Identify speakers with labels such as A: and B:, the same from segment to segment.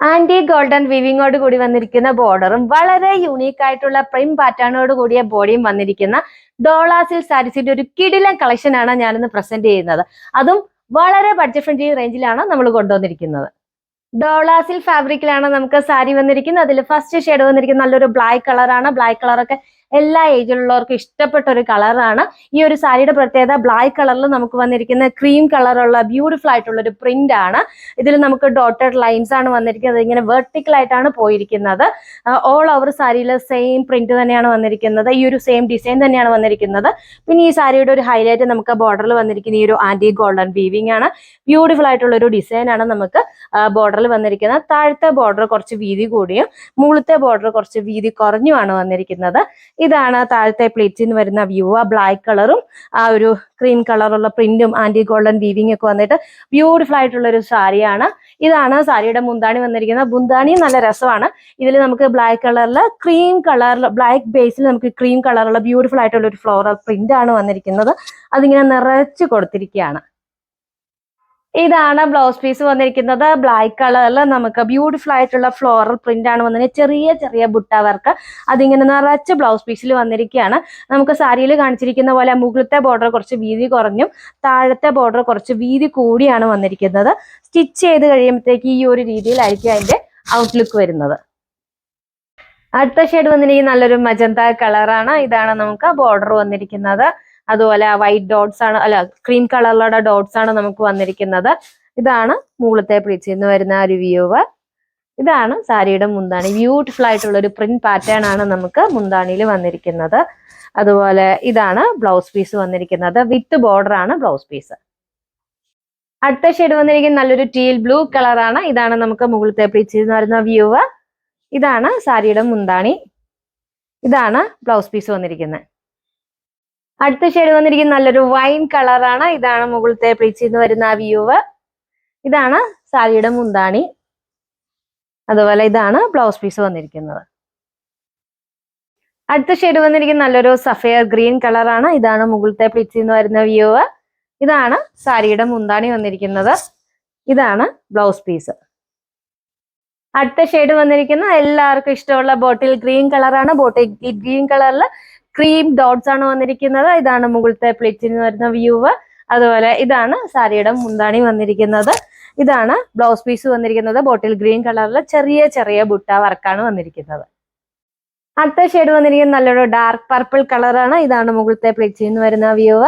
A: Anti golden വിവിങ്ങോട് കൂടി വന്നിരിക്കുന്ന ബോർഡറും വളരെ യൂണീക്ക് ആയിട്ടുള്ള പ്രിന്റ് പാറ്റേണോട് കൂടിയ ബോഡിയും വന്നിരിക്കുന്ന ഡോള സിൽക്ക് സാരീസിന്റെ ഒരു കിടിലൻ കളക്ഷൻ ആണ് ഞാനിന്ന് പ്രസന്റ് ചെയ്യുന്നത്. അതും വളരെ ബഡ്ജറ്റ് ഫ്രണ്ട്ലി റേഞ്ചിലാണ് നമ്മൾ കൊണ്ടുവന്നിരിക്കുന്നത്. ഡോള സിൽക്ക് ഫാബ്രിക്കിലാണ് നമുക്ക് സാരി വന്നിരിക്കുന്നത്. അതിൽ ഫസ്റ്റ് ഷെയ്ഡ് വന്നിരിക്കുന്നത് നല്ലൊരു ബ്ലാക്ക് കളറാണ്. ബ്ലാക്ക് കളറൊക്കെ എല്ലാ ഏജിലുള്ളവർക്കും ഇഷ്ടപ്പെട്ട ഒരു കളറാണ്. ഈ ഒരു സാരിയുടെ പ്രത്യേകത ബ്ലാക്ക് കളറിൽ നമുക്ക് വന്നിരിക്കുന്ന ക്രീം കളറുള്ള ബ്യൂട്ടിഫുൾ ആയിട്ടുള്ള ഒരു പ്രിന്റ് ആണ്. ഇതിൽ നമുക്ക് ഡോട്ടഡ് ലൈൻസ് ആണ് വന്നിരിക്കുന്നത്. ഇങ്ങനെ വെർട്ടിക്കൽ ആയിട്ടാണ് പോയിരിക്കുന്നത്. ഓൾ ഓവർ സാരിയിൽ സെയിം പ്രിന്റ് തന്നെയാണ് വന്നിരിക്കുന്നത്. ഈ ഒരു സെയിം ഡിസൈൻ തന്നെയാണ് വന്നിരിക്കുന്നത്. പിന്നെ ഈ സാരിയുടെ ഒരു ഹൈലൈറ്റ് നമുക്ക് ബോർഡറിൽ വന്നിരിക്കുന്ന ഈ ഒരു ആന്റി ഗോൾഡൻ വീവിംഗ് ആണ്. ബ്യൂട്ടിഫുൾ ആയിട്ടുള്ള ഒരു ഡിസൈൻ ആണ് നമുക്ക് ബോർഡറിൽ വന്നിരിക്കുന്നത്. താഴത്തെ ബോർഡർ കുറച്ച് വീതി കൂടിയും മുകളിലത്തെ ബോർഡർ കുറച്ച് വീതി കുറഞ്ഞുമാണ് വന്നിരിക്കുന്നത്. ഇതാണ് താഴത്തെ പ്ലേറ്റിൽ നിന്ന് വരുന്ന വ്യൂ. ആ ബ്ലാക്ക് കളറും ആ ഒരു ക്രീം കളറുള്ള പ്രിന്റും ആന്റി ഗോൾഡൻ വീവിംഗ് ഒക്കെ വന്നിട്ട് ബ്യൂട്ടിഫുൾ ആയിട്ടുള്ള ഒരു സാരിയാണ്. ഇതാണ് സാരിയുടെ മുന്താണി വന്നിരിക്കുന്നത്. മുന്താണി നല്ല രസമാണ്. ഇതിൽ നമുക്ക് ബ്ലാക്ക് കളറിൽ ക്രീം കളറിൽ ബ്ലാക്ക് ബേസിൽ നമുക്ക് ക്രീം കളറുള്ള ബ്യൂട്ടിഫുൾ ആയിട്ടുള്ള ഒരു ഫ്ലോറൽ പ്രിന്റ് ആണ് വന്നിരിക്കുന്നത്. അതിങ്ങനെ നിറച്ച് കൊടുത്തിരിക്കുകയാണ്. ഇതാണ് ബ്ലൗസ് പീസ് വന്നിരിക്കുന്നത്. ബ്ലാക്ക് കളറിൽ നമുക്ക് ബ്യൂട്ടിഫുൾ ആയിട്ടുള്ള ഫ്ലോറൽ പ്രിന്റ് ആണ് വന്നിരിക്കുന്നത്. ചെറിയ ചെറിയ ബുട്ട വർക്ക് അതിങ്ങനെ നിറച്ച് ബ്ലൗസ് പീസിൽ വന്നിരിക്കുകയാണ്. നമുക്ക് സാരിയിൽ കാണിച്ചിരിക്കുന്ന പോലെ മുകളിലത്തെ ബോർഡർ കുറച്ച് വീതി കുറഞ്ഞും താഴത്തെ ബോർഡർ കുറച്ച് വീതി കൂടിയാണ് വന്നിരിക്കുന്നത്. സ്റ്റിച്ച് ചെയ്ത് കഴിയുമ്പോഴത്തേക്ക് ഈ ഒരു രീതിയിലായിരിക്കും അതിന്റെ ഔട്ട്ലുക്ക് വരുന്നത്. അടുത്ത ഷെയ്ഡ് വന്നിരിക്കുന്നത് നല്ലൊരു മജന്ത കളറാണ്. ഇതാണ് നമുക്ക് ബോർഡർ വന്നിരിക്കുന്നത്. അതുപോലെ വൈറ്റ് ഡോട്ട്സ് ആണ്, അല്ല ക്രീം കളറിലുള്ള ഡോട്ട്സ് ആണ് നമുക്ക് വന്നിരിക്കുന്നത്. ഇതാണ് മുകളിലത്തെ പ്ലീറ്റ്സിൽ നിന്ന് വരുന്ന ഒരു വ്യൂ. ഇതാണ് സാരിയുടെ മുന്താണി. ബ്യൂട്ടിഫുൾ ആയിട്ടുള്ള ഒരു പ്രിന്റ് പാറ്റേൺ ആണ് നമുക്ക് മുന്താണിയിൽ വന്നിരിക്കുന്നത്. അതുപോലെ ഇതാണ് ബ്ലൗസ് പീസ് വന്നിരിക്കുന്നത്. വിത്ത് ബോർഡർ ആണ് ബ്ലൗസ് പീസ്. അടുത്ത ഷെയ്ഡ് വന്നിരിക്കുന്നത് നല്ലൊരു ടീൽ ബ്ലൂ കളറാണ്. ഇതാണ് നമുക്ക് മുകളിലത്തെ പ്ലീറ്റ്സിൽ നിന്ന് വരുന്ന വ്യൂ. ഇതാണ് സാരിയുടെ മുന്താണി. ഇതാണ് ബ്ലൗസ് പീസ് വന്നിരിക്കുന്നത്. അടുത്ത ഷെയ്ഡ് വന്നിരിക്കുന്ന നല്ലൊരു വൈൻ കളറാണ്. ഇതാണ് മുകളിലത്തെ പ്ലീറ്റ്സിൽ നിന്ന് വരുന്ന വ്യൂ. ഇതാണ് സാരിയുടെ മുന്താണി. അതുപോലെ ഇതാണ് ബ്ലൗസ് പീസ് വന്നിരിക്കുന്നത്. അടുത്ത ഷെയ്ഡ് വന്നിരിക്കുന്ന നല്ലൊരു സഫയർ ഗ്രീൻ കളറാണ്. ഇതാണ് മുകളിലത്തെ പ്ലീറ്റ്സിൽ നിന്ന് വരുന്ന വ്യൂ. ഇതാണ് സാരിയുടെ മുന്താണി വന്നിരിക്കുന്നത്. ഇതാണ് ബ്ലൗസ് പീസ്. അടുത്ത ഷെയ്ഡ് വന്നിരിക്കുന്ന എല്ലാവർക്കും ഇഷ്ടമുള്ള ബോട്ടിൽ ഗ്രീൻ കളറാണ്. ബോട്ടിൽ ഗ്രീൻ കളറിൽ ക്രീം ഡോട്ട്സ് ആണ് വന്നിരിക്കുന്നത്. ഇതാണ് മുകളിലത്തെ പ്ലേറ്റിൽ നിന്ന് വരുന്ന വ്യൂ. അതുപോലെ ഇതാണ് സാരിയുടെ മുന്താണി വന്നിരിക്കുന്നത്. ഇതാണ് ബ്ലൗസ് പീസ് വന്നിരിക്കുന്നത്. ബോട്ടിൽ ഗ്രീൻ കളറിൽ ചെറിയ ചെറിയ ബുട്ട വർക്കാണ് വന്നിരിക്കുന്നത്. അടുത്ത ഷെയ്ഡ് വന്നിരിക്കുന്നത് നല്ലൊരു ഡാർക്ക് പർപ്പിൾ കളറാണ്. ഇതാണ് മുകളിലത്തെ പ്ലേറ്റിൽ നിന്ന് വരുന്ന വ്യൂ.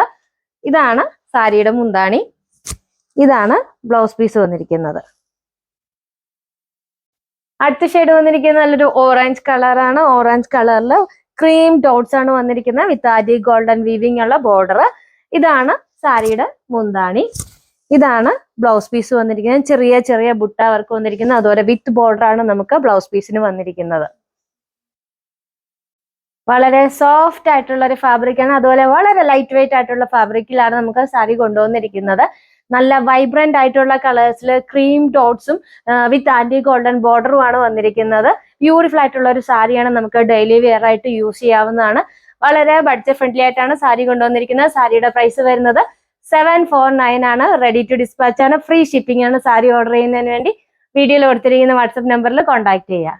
A: ഇതാണ് സാരിയുടെ മുന്താണി. ഇതാണ് ബ്ലൗസ് പീസ് വന്നിരിക്കുന്നത്. അടുത്ത ഷെയ്ഡ് വന്നിരിക്കുന്നത് നല്ലൊരു ഓറഞ്ച് കളറാണ്. ഓറഞ്ച് കളറിൽ ക്രീം ഡോട്ട്സ് ആണ് വന്നിരിക്കുന്നത്. വിത്ത് ആന്റി ഗോൾഡൻ വീവിംഗ് ഉള്ള ബോർഡർ. ഇതാണ് സാരിയുടെ മുന്താണി. ഇതാണ് ബ്ലൗസ് പീസ് വന്നിരിക്കുന്നത്. ചെറിയ ചെറിയ ബുട്ട വർക്ക് വന്നിരിക്കുന്നത്. അതുപോലെ വിത്ത് ബോർഡർ ആണ് നമുക്ക് ബ്ലൗസ് പീസിന് വന്നിരിക്കുന്നത്. വളരെ സോഫ്റ്റ് ആയിട്ടുള്ള ഒരു ഫാബ്രിക് ആണ്. അതുപോലെ വളരെ ലൈറ്റ് വെയിറ്റ് ആയിട്ടുള്ള ഫാബ്രിക്കിലാണ് നമുക്ക് സാരി കൊണ്ടുവന്നിരിക്കുന്നത്. നല്ല വൈബ്രന്റ് ആയിട്ടുള്ള കളേഴ്സിൽ ക്രീം ഡോട്ട്സും വിത്ത് ആന്റി ഗോൾഡൻ ബോർഡറും ആണ് വന്നിരിക്കുന്നത്. ബ്യൂട്ടിഫുൾ ആയിട്ടുള്ള ഒരു സാരിയാണ്. നമുക്ക് ഡെയിലി വെയർ ആയിട്ട് യൂസ് ചെയ്യാവുന്നതാണ്. വളരെ ബഡ്ജറ്റ് ഫ്രണ്ട്ലി ആയിട്ടാണ് സാരി കൊണ്ടുവന്നിരിക്കുന്നത്. സാരിയുടെ പ്രൈസ് വരുന്നത് 749 ആണ്. റെഡി ടു ഡിസ്പാച്ച് ആണ്. ഫ്രീ ഷിപ്പിംഗ് ആണ്. സാരി ഓർഡർ ചെയ്യുന്നതിന് വേണ്ടി വീഡിയോയിൽ കൊടുത്തിരിക്കുന്ന വാട്സ്ആപ്പ് നമ്പറിൽ കോൺടാക്ട് ചെയ്യുക.